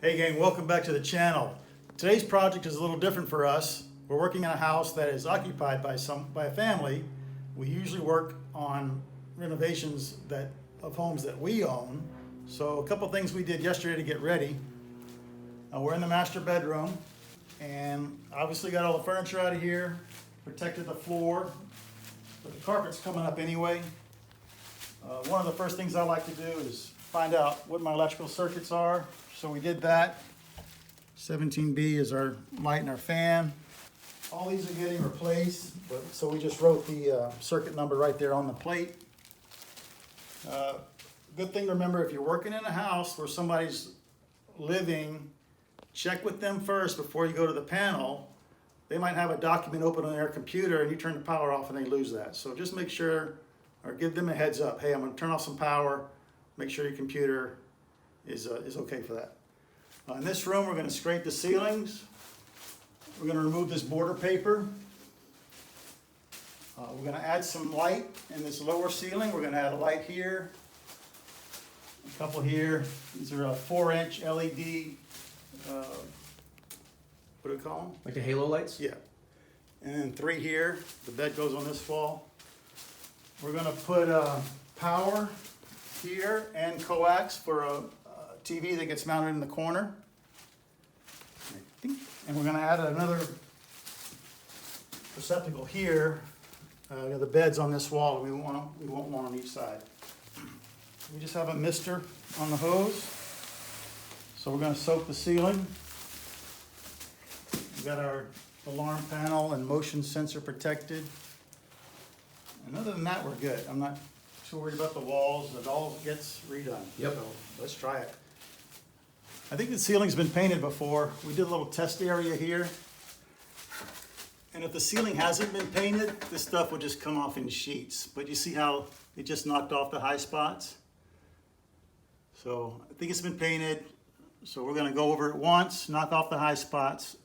Hey gang, welcome back to the channel. Today's project is a little different for us. We're working in a house that is occupied by a family. We usually work on renovations of homes that we own. So a couple things we did yesterday to get ready. We're in the master bedroom and obviously got all the furniture out of here, protected the floor, but the carpet's coming up anyway. One of the first things I like to do is find out what my electrical circuits are. So we did that. 17B is our light and our fan. All these are getting replaced, so we just wrote the circuit number right there on the plate. Good thing to remember, if you're working in a house where somebody's living, check with them first before you go to the panel. They might have a document open on their computer and you turn the power off and they lose that. So just make sure, or give them a heads up. Hey, I'm gonna turn off some power. Make sure your computer is okay for that. In this room, we're going to scrape the ceilings. We're going to remove this border paper. We're going to add some light in this lower ceiling. We're going to add a light here, a couple here. These are a 4-inch LED, what do we call them? Like the halo lights? Yeah. And then 3 here. The bed goes on this wall. We're going to put power here and coax for a TV that gets mounted in the corner. And we're going to add another receptacle here. The bed's on this wall. We won't want on each side. We just have a mister on the hose. So we're going to soak the ceiling. We've got our alarm panel and motion sensor protected. And other than that, we're good. I'm not too worried about the walls. It all gets redone. Yep. So let's try it. I think the ceiling's been painted before. We did a little test area here. And if the ceiling hasn't been painted, this stuff will just come off in sheets. But you see how it just knocked off the high spots? So I think it's been painted. So we're gonna go over it once, knock off the high spots,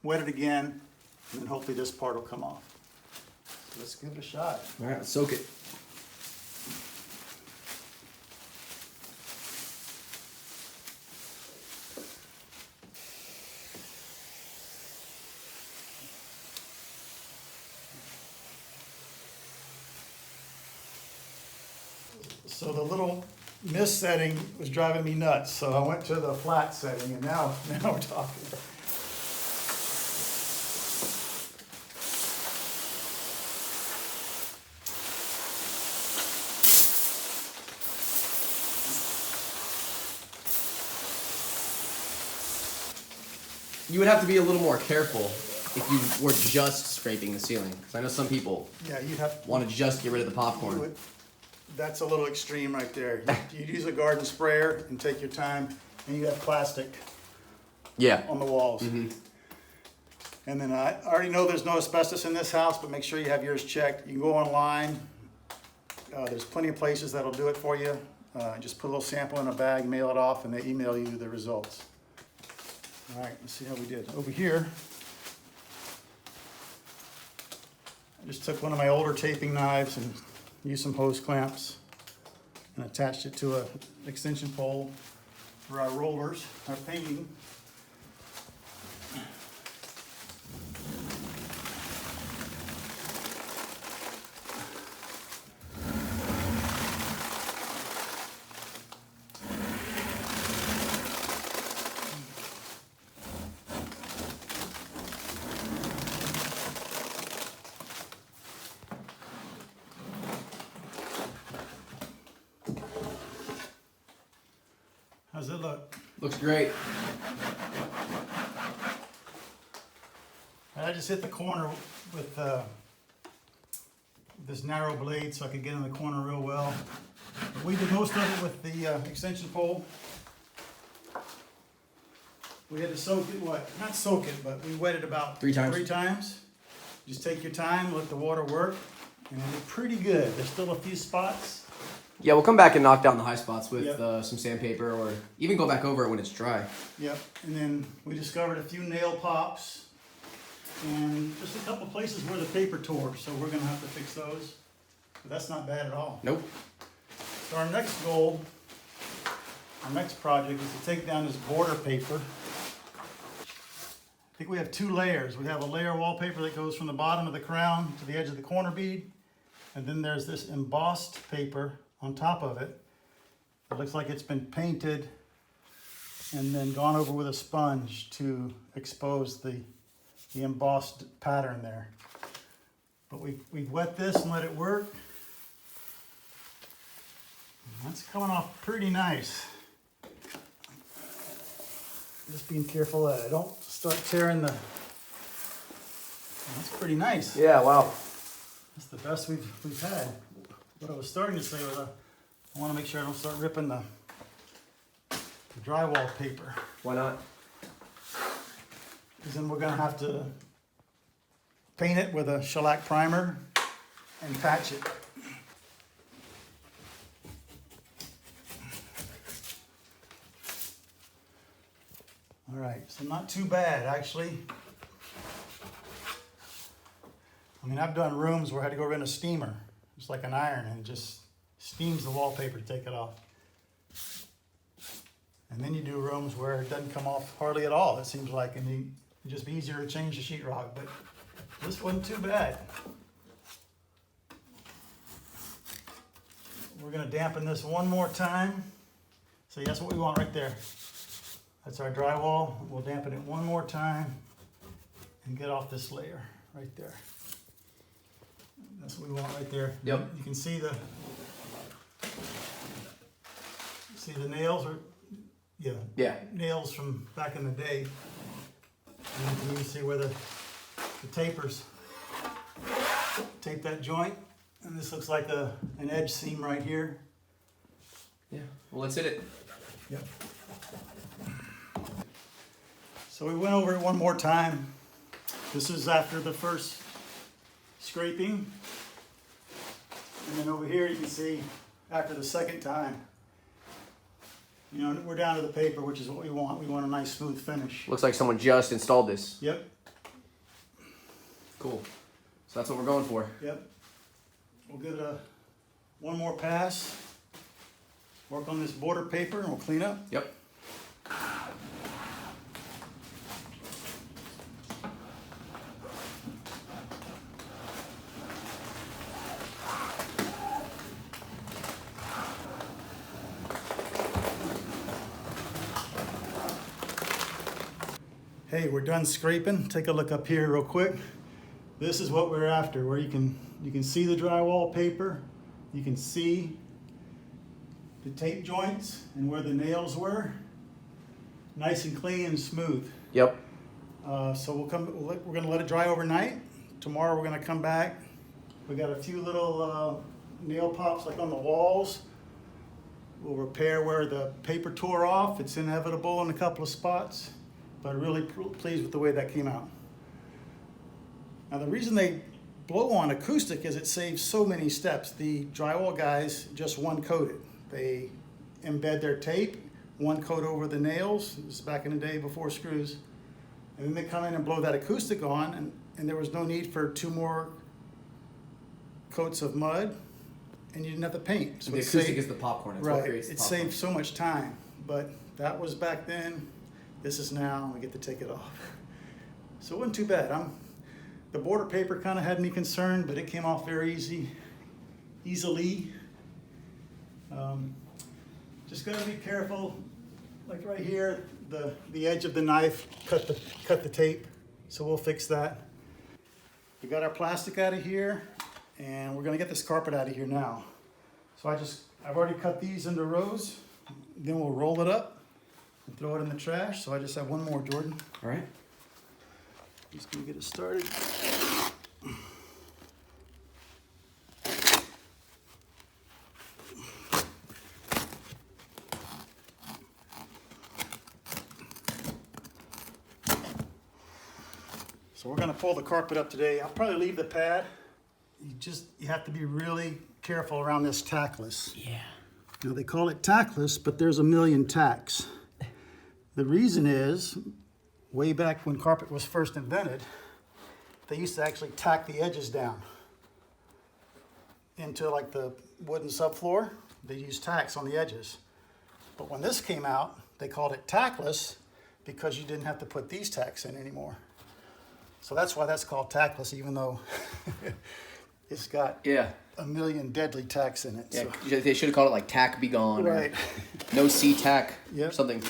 wet it again, and then hopefully this part will come off. So let's give it a shot. All right, let's soak it. So the little mist setting was driving me nuts, so I went to the flat setting, and now we're talking. You would have to be a little more careful if you were just scraping the ceiling. Because I know some people want to just get rid of the popcorn. That's a little extreme right there. You'd use a garden sprayer and take your time, and you have plastic on the walls. Mm-hmm. And then I already know there's no asbestos in this house, but make sure you have yours checked. You can go online. There's plenty of places that'll do it for you. Just put a little sample in a bag, mail it off, and they email you the results. All right, let's see how we did. Over here, I just took one of my older taping knives and used some hose clamps and attached it to an extension pole for our rollers, our painting. How's it look? Looks great. I just hit the corner with this narrow blade so I could get in the corner real well. But we did most of it with the extension pole. We had to soak it, not soak it, but we wet it about 3 times. 3 times. Just take your time, let the water work, and it'll be pretty good. There's still a few spots. Yeah, we'll come back and knock down the high spots with some sandpaper, or even go back over it when it's dry. Yep, and then we discovered a few nail pops and just a couple places where the paper tore, so we're gonna have to fix those. But that's not bad at all. Nope. So our next goal Our next project is to take down this border paper. I think we have two layers. We have a layer of wallpaper that goes from the bottom of the crown to the edge of the corner bead. And then there's this embossed paper on top of it. It looks like it's been painted and then gone over with a sponge to expose the embossed pattern there. But we've wet this and let it work. That's coming off pretty nice. Just being careful that I don't start tearing the... That's pretty nice. Yeah, wow. That's the best we've had. What I was starting to say was I want to make sure I don't start ripping the drywall paper. Why not? Because then we're going to have to paint it with a shellac primer and patch it. All right, so not too bad actually. I mean, I've done rooms where I had to go in a steamer. It's like an iron and it just steams the wallpaper to take it off. And then you do rooms where it doesn't come off hardly at all, it seems like, and it'd just be easier to change the sheetrock, but this wasn't too bad. We're gonna dampen this one more time. See, that's what we want right there. That's our drywall. We'll dampen it one more time and get off this layer right there. That's what we want right there. Yep. You can see the nails are, yeah, nails from back in the day. And you can even see where the tapers tape that joint. And this looks like an edge seam right here. Yeah, well, let's hit it. Yep. So we went over it one more time. This is after the first scraping. And then over here you can see after the second time. You know, we're down to the paper, which is what we want. We want a nice smooth finish. Looks like someone just installed this. Yep. Cool. So that's what we're going for. Yep. We'll give it one more pass. Work on this border paper and we'll clean up. Yep. Hey, we're done scraping. Take a look up here real quick. This is what we're after, where you can see the drywall paper, you can see the tape joints and where the nails were. Nice and clean and smooth. Yep. So we're gonna let it dry overnight. Tomorrow we're gonna come back. We got a few little nail pops like on the walls. We'll repair where the paper tore off. It's inevitable in a couple of spots, but really pleased with the way that came out. Now the reason they blow on acoustic is it saves so many steps. The drywall guys just one coat it. They embed their tape, one coat over the nails. This is back in the day before screws. And then they come in and blow that acoustic on, and there was no need for 2 more coats of mud, and you didn't have to paint. So the acoustic is the popcorn. It's what creates the popcorn. It saved so much time, but that was back then. This is now, we get to take it off. So it wasn't too bad. The border paper kind of had me concerned, but it came off very easily. Just gotta be careful, like right here, the edge of the knife cut the tape, so we'll fix that. We got our plastic out of here, and we're gonna get this carpet out of here now. So I've already cut these into rows, then we'll roll it up and throw it in the trash. So I just have one more, Jordan. All right. Just gonna get it started. So we're gonna pull the carpet up today. I'll probably leave the pad. You have to be really careful around this tackless. Yeah. Now they call it tackless, but there's a million tacks. The reason is, way back when carpet was first invented, they used to actually tack the edges down into like the wooden subfloor. They used tacks on the edges. But when this came out, they called it tackless because you didn't have to put these tacks in anymore. So that's why that's called tackless, even though it's got a million deadly tacks in it. Yeah, so. they should have called it like tack be gone. Right. No C tack. Yep. Something.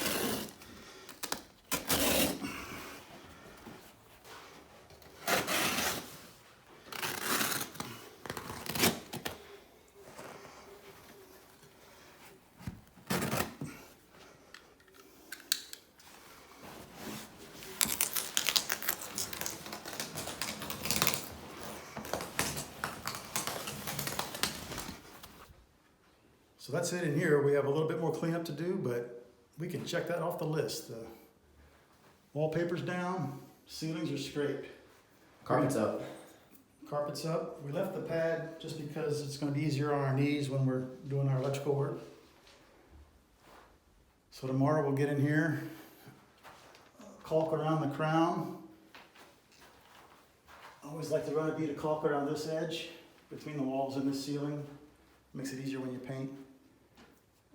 So that's it in here. We have a little bit more cleanup to do, but we can check that off the list. The wallpaper's down, ceilings are scraped. Carpet's up. Carpet's up. We left the pad just because it's going to be easier on our knees when we're doing our electrical work. So tomorrow we'll get in here, caulk around the crown. I always like to run a bead of caulk around this edge between the walls and the ceiling. Makes it easier when you paint.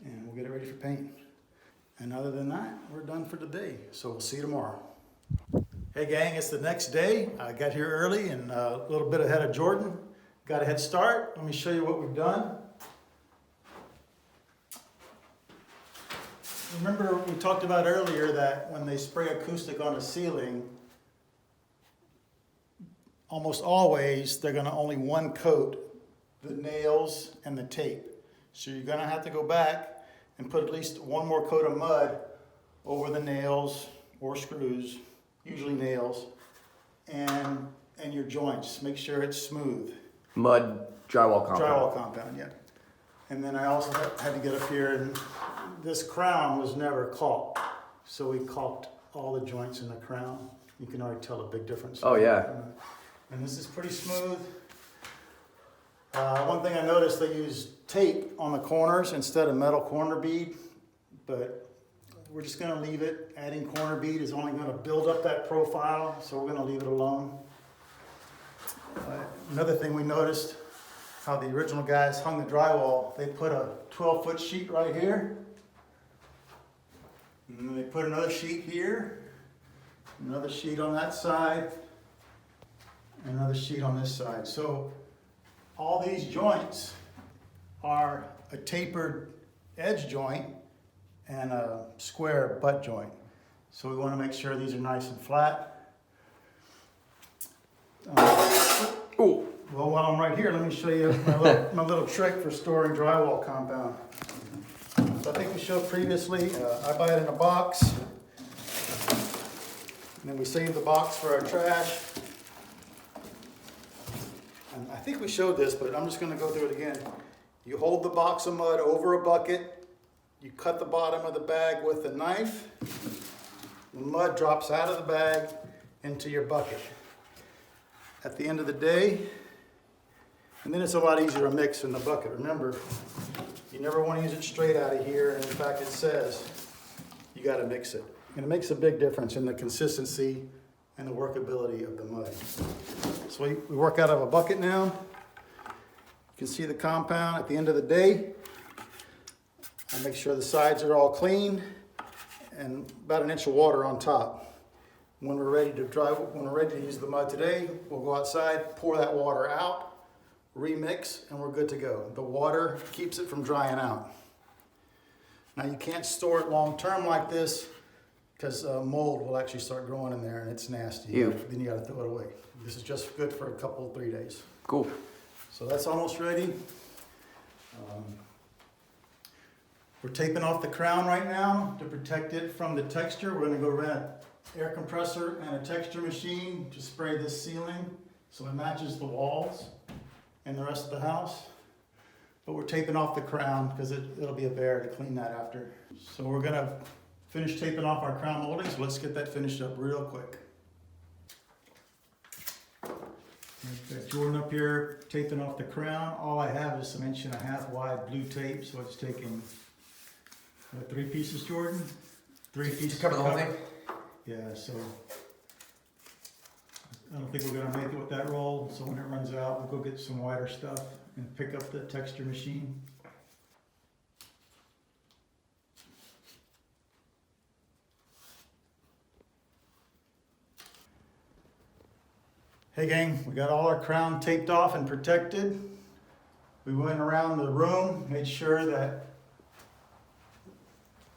And we'll get it ready for paint. And other than that, we're done for today. So we'll see you tomorrow. Hey gang, it's the next day. I got here early and a little bit ahead of Jordan. Got a head start. Let me show you what we've done. Remember we talked about earlier that when they spray acoustic on the ceiling, almost always they're going to only one coat the nails and the tape. So you're going to have to go back and put at least one more coat of mud over the nails or screws, usually nails, and your joints. Make sure it's smooth. Mud drywall compound. Drywall compound, yeah. And then I also had to get up here, and this crown was never caulked. So we caulked all the joints in the crown. You can already tell a big difference. Oh yeah. And this is pretty smooth. One thing I noticed, they use tape on the corners instead of metal corner bead, but we're just going to leave it. Adding corner bead is only going to build up that profile, so we're going to leave it alone. Another thing we noticed, how the original guys hung the drywall, they put a 12-foot sheet right here, and then they put another sheet here, another sheet on that side, and another sheet on this side. So all these joints are a tapered edge joint and a square butt joint. So we want to make sure these are nice and flat. Well, while I'm right here, let me show you my little trick for storing drywall compound. So I think we showed previously, I buy it in a box, and then we save the box for our trash. And I think we showed this, but I'm just going to go through it again. You hold the box of mud over a bucket, you cut the bottom of the bag with a knife, the mud drops out of the bag into your bucket. At the end of the day, and then it's a lot easier to mix in the bucket. Remember, you never want to use it straight out of here, and in fact it says you got to mix it. And it makes a big difference in the consistency and the workability of the mud. So we work out of a bucket now. You can see the compound at the end of the day. I make sure the sides are all clean and about an inch of water on top. When we're ready to use the mud today, we'll go outside, pour that water out, remix, and we're good to go. The water keeps it from drying out. Now you can't store it long term like this because mold will actually start growing in there and it's nasty. Then you got to throw it away. This is just good for a couple, 3 days. Cool. So that's almost ready. We're taping off the crown right now to protect it from the texture. We're going to go rent an air compressor and a texture machine to spray this ceiling so it matches the walls and the rest of the house. But we're taping off the crown because it'll be a bear to clean that after. So we're going to finish taping off our crown molding, so let's get that finished up real quick. I've got Jordan up here taping off the crown. All I have is some 1.5-inch wide blue tape, so it's taking 3 pieces, Jordan? 3 pieces to cover the whole thing? Yeah, so I don't think we're gonna make it with that roll, so when it runs out, we'll go get some wider stuff and pick up the texture machine. Hey gang, we got all our crown taped off and protected. We went around the room, made sure that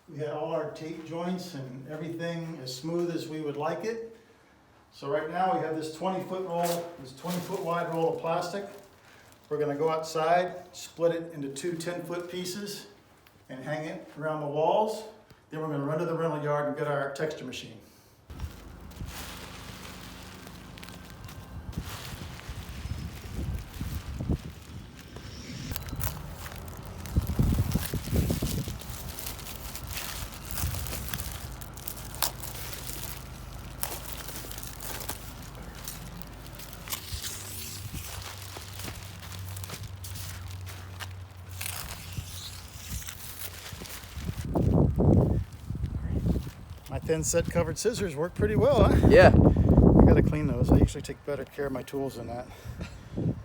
we had all our tape joints and everything as smooth as we would like it. So right now we have this 20-foot roll, this 20-foot wide roll of plastic. We're gonna go outside, split it into two 10-foot pieces and hang it around the walls. Then we're gonna run to the rental yard and get our texture machine. My thin set covered scissors work pretty well, huh? Yeah. I gotta clean those. I usually take better care of my tools than that.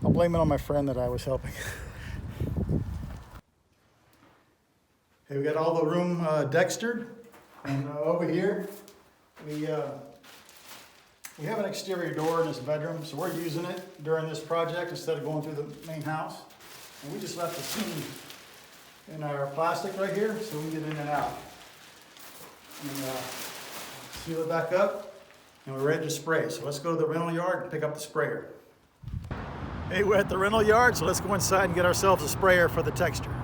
I'll blame it on my friend that I was helping. Hey, we got all the room dextered, and over here we have an exterior door in this bedroom, so we're using it during this project instead of going through the main house. And we just left the seam in our plastic right here, so we can get in and out. And seal it back up, and we're ready to spray. So let's go to the rental yard and pick up the sprayer. Hey, we're at the rental yard, so let's go inside and get ourselves a sprayer for the texture.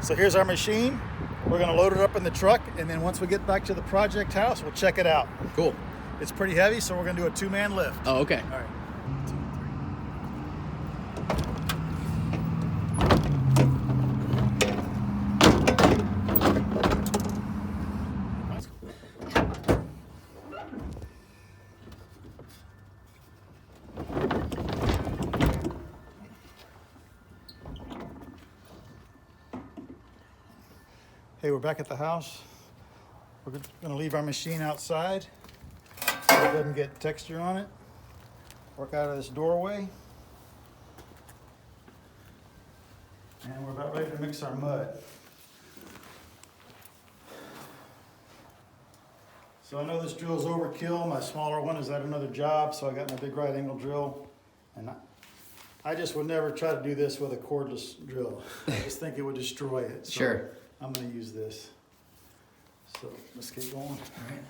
So here's our machine. We're gonna load it up in the truck, and then once we get back to the project house, we'll check it out. Cool. It's pretty heavy, so we're gonna do a 2-man lift. Oh, okay. All right. Hey, we're back at the house. We're gonna leave our machine outside so it doesn't get texture on it. Work out of this doorway. And we're about ready to mix our mud. So I know this drill is overkill. My smaller one is at another job, so I got my big right angle drill. And I just would never try to do this with a cordless drill. I just think it would destroy it. So Sure. I'm gonna use this. So let's get going. All right.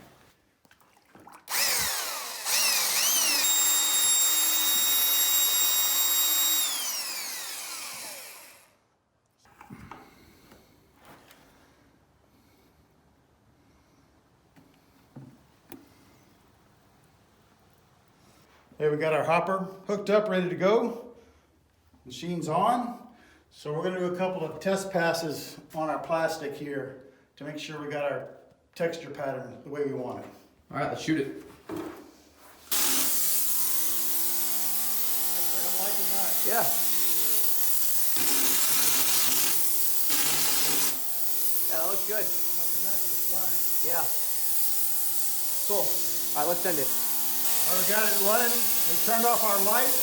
Hey, we got our hopper hooked up, ready to go. Machine's on. So we're gonna do a couple of test passes on our plastic here to make sure we got our texture pattern the way we want it. All right, let's shoot it. Actually, I'm liking that. Yeah. Yeah, that looks good. I'm liking that just fine. Yeah. Cool. All right, let's send it. All right, we got it running. We turned off our light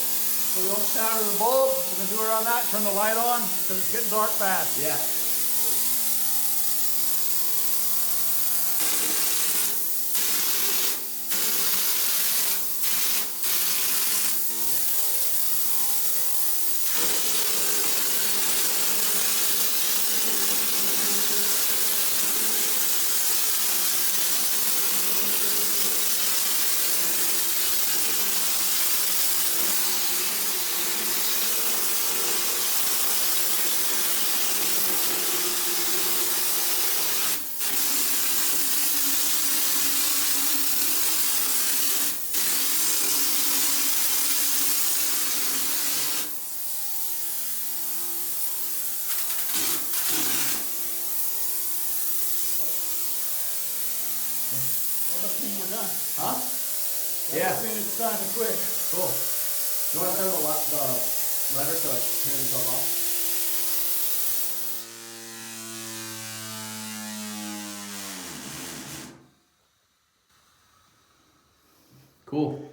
so we don't shatter the bulb. We're gonna do it around that, turn the light on because it's getting dark fast. Yeah. That must mean we're done. Huh? That Yeah. must mean it's time to quit. Cool. You want to turn the lever so it turns itself off? Cool.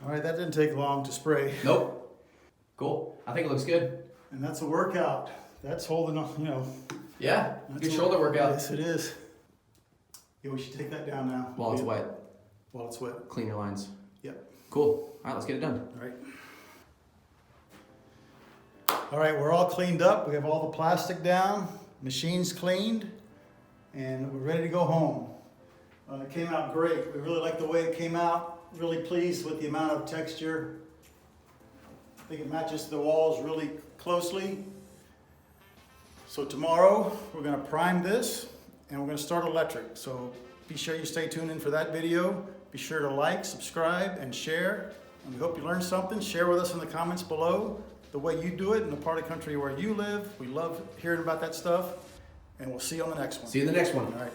All right, that didn't take long to spray. Nope. Cool. I think it looks good. And that's a workout. That's holding on, you know. Yeah. That's Good a- shoulder workout. Yes, it is. Yeah, we should take that down now. While it's wet. While it's wet. Clean your lines. Yep. Cool. All right, let's get it done. All right. All right, we're all cleaned up. We have all the plastic down, machines cleaned, and we're ready to go home. It came out great. We really like the way it came out. Really pleased with the amount of texture. I think it matches the walls really closely. So tomorrow we're going to prime this and we're going to start electric. So be sure you stay tuned in for that video. Be sure to like, subscribe, and share. And we hope you learned something. Share with us in the comments below the way you do it in the part of the country where you live. We love hearing about that stuff. And we'll see you on the next one. See you in the next one. All right.